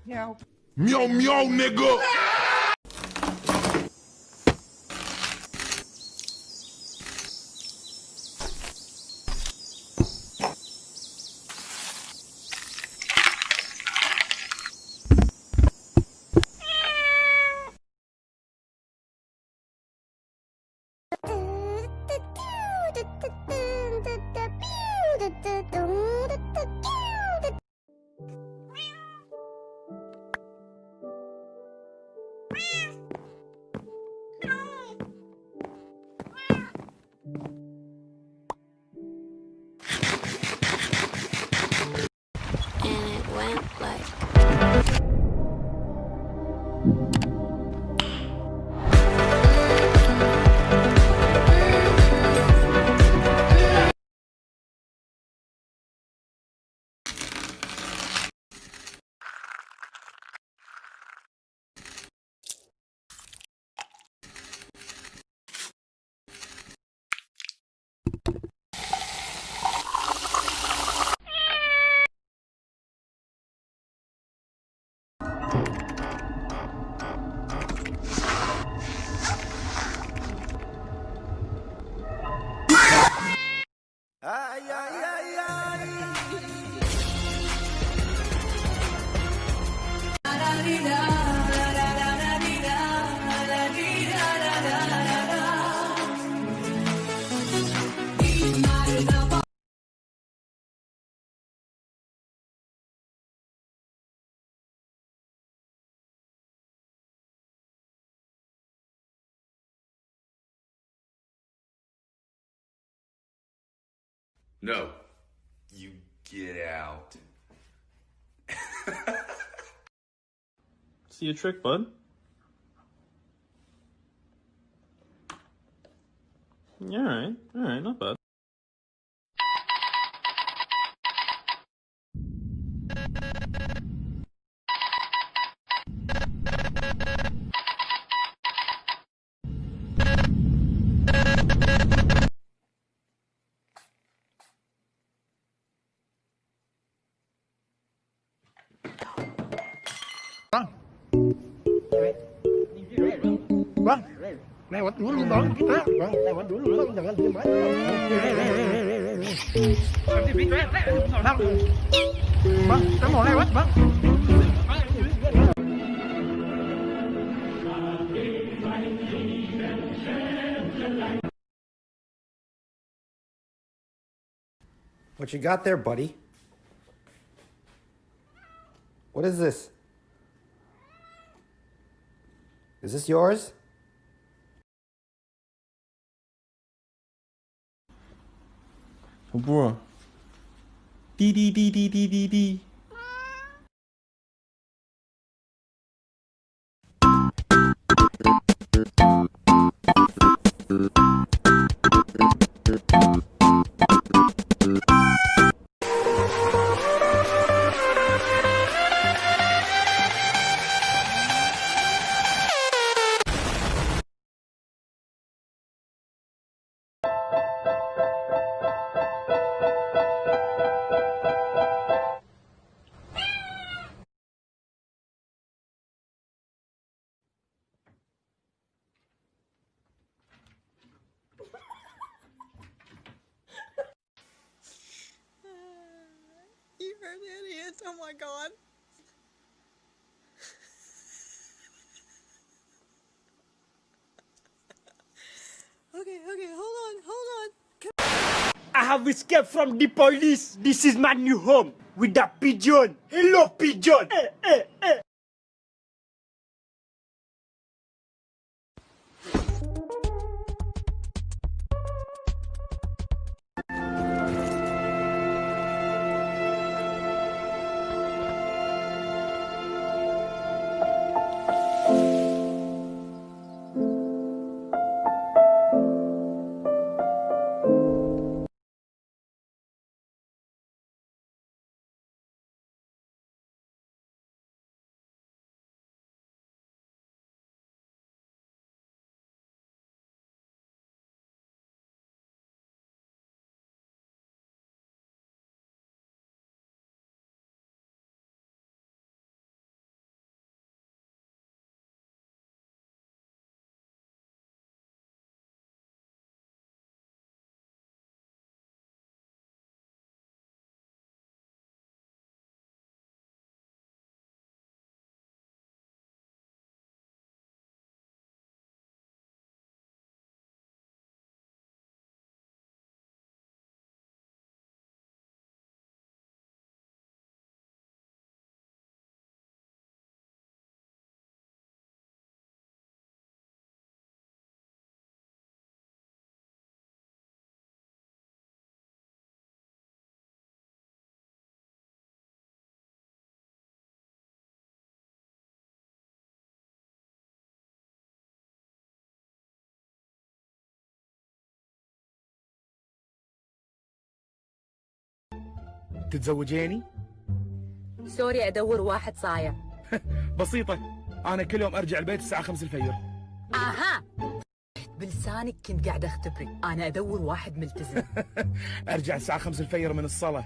meow. Meow. Meow meow, nigga. And it went like Ay, ay, ay, ay. No, you get out. See a trick, bud? Yeah, alright, not bad. Vâng. Này quật đũa luôn đó kita. Vâng, này quật đũa luôn đó jangan diam aja. Nanti bi cuek, Bang, kita mau lewat, Bang. What you got there, buddy? What is this? Is this yours? Oh, bro. Dee dee dee dee dee dee dee. You're an idiot. Oh my god. Okay, hold on. I have escaped from the police. This is my new home with the pigeon. Hello, pigeon. تتزوجيني؟ سوري ادور واحد صايع. بسيطة، أنا كل يوم أرجع البيت الساعة 5 الفجر. اها بلسانك كنت قاعد اختبرك، انا ادور واحد ملتزم. أرجع الساعة 5 الفجر من الصلاة.